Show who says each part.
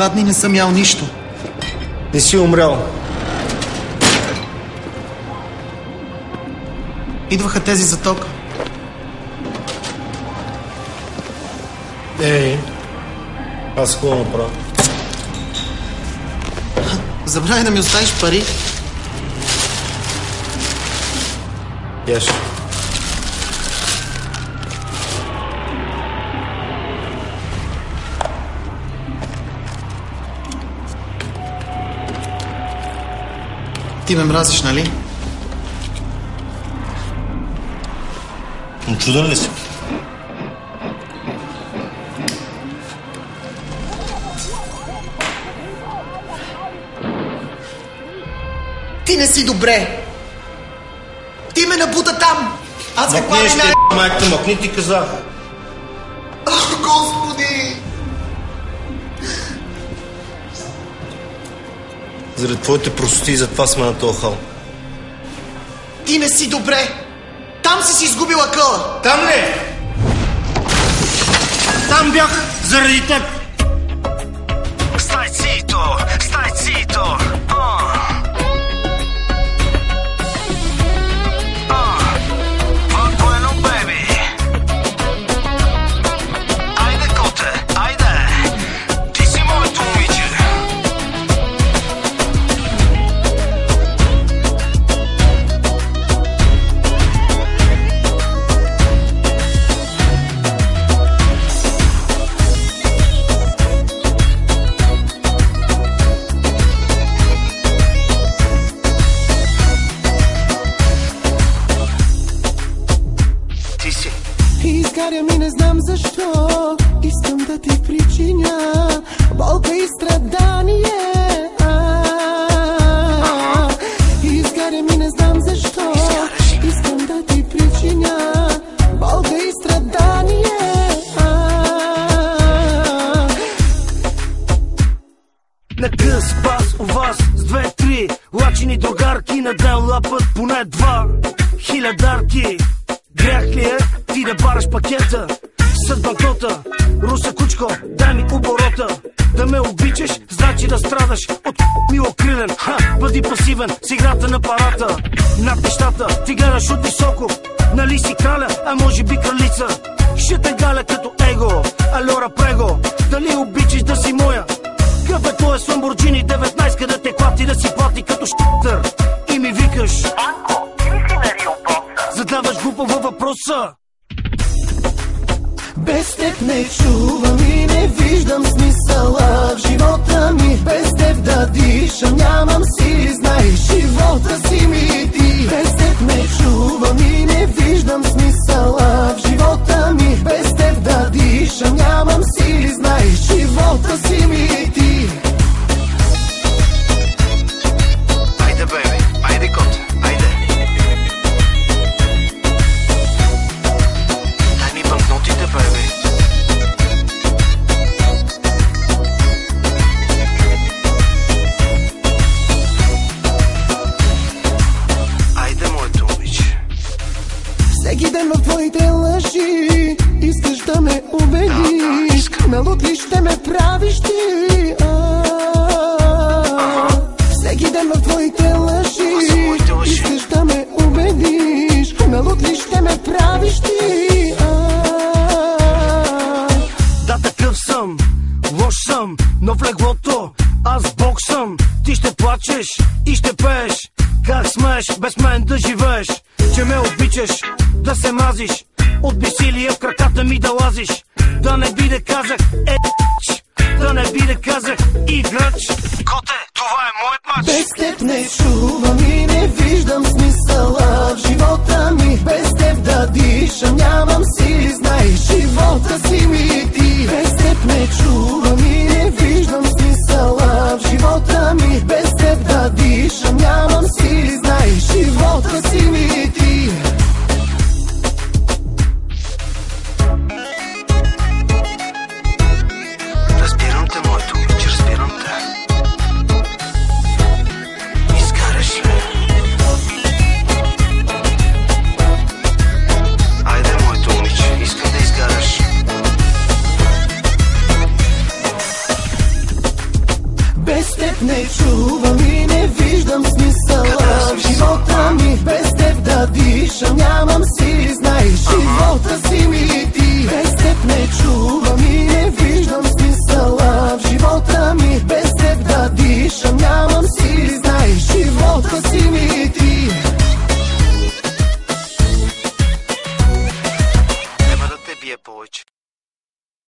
Speaker 1: 2 дни не съм ял нищо.
Speaker 2: Не си умрял.
Speaker 1: Идваха тези за тока.
Speaker 2: Ей, аз какво направя?
Speaker 1: Забравяй да ми оставиш пари.
Speaker 2: Яш.
Speaker 1: Ти ме мразиш, нали?
Speaker 2: Чуден ли си?
Speaker 1: Ти не си добре! Ти ме набута там! Аз каква
Speaker 2: Мъкни
Speaker 1: вина...
Speaker 2: ще, майка, мъкни ти казах.
Speaker 1: Господи!
Speaker 2: Заради твоите простоти, затова сме на този хал.
Speaker 1: Ти не си добре! Там си изгубила къла!
Speaker 2: Там ли? Там бях заради теб!
Speaker 3: Stai zitto, stai zitto. Va bueno, baby. Ajde, kote, ajde. Ti si moj tumić.
Speaker 4: Изгаря ми, не знам защо. Искам да ти причиня болка и страдание. Изгаря ми, не знам защо. Искам да ти причиня болка и страдание.
Speaker 3: На къс бас у вас с 2-3 лачени другарки на ден лапът поне 2 хилядарки. Грях ли е ти да бараш пакета с банкнота? Руса кучко, дай ми оборота. Да ме обичаш, значи да страдаш от милокрилен. Бъди пасивен с играта на парата. Над нещата ти гледаш от високо. Нали си краля, а може би кралица. Ще те галя като его, алора прего. Дали обичаш да си моя? Къв е твоя Ламборджини 19, къде те клати да си плати като щър. И ми викаш: Анко, ти ли си нарил боса? Задаваш глупава въпроса.
Speaker 4: Без теб не чувам и не виждам смисъла в живота ми. Без теб да дишам, нямам сили, знаеш, живота си ми ти. Без теб не чувам и не виждам смисъла в живота ми. Без теб да дишам, нямам сили, знаеш, живота си ми ти.
Speaker 3: Айде, бебе, айде, кот, айде. Дай ми банкнотите, бебе. Айде, моето момиче.
Speaker 4: Всеки ден в твоите лъжи искаш да ме убедиш. На луд ли ще ме правиш ти? Всеки ден в твоите лъжи искаш да ме убедиш. На луд ли ще ме правиш ти?
Speaker 3: Да, такъв съм, лош съм, но в леглото аз бог съм. Ти ще плачеш и ще пееш. Как смееш без мен да живееш? Че ме обичаш, да се мазиш, от бесилие в краката ми да лазиш. Да не би да казах да не би да казах играч. Коте, това е моят мач.
Speaker 4: Без теб не чувам и не виждам смисъла в живота ми. Без теб да дишам, нямам сили, знаеш, живота си ми ти. Без теб не чувам и не виждам смисъла в живота ми. Без теб да дишам, нямам сили, знаеш, живота си ми ти.
Speaker 3: Разбирам те, моето момиче, разбирам те. Изгаряш ли? Айде, моето момиче, искам да изгаряш.
Speaker 4: теб не чувам и не виждам смисъла в живота ми. Без теб да дишам нямам сили, знаеш, живота си ми ти. Без теб не чувам и не виждам смисъла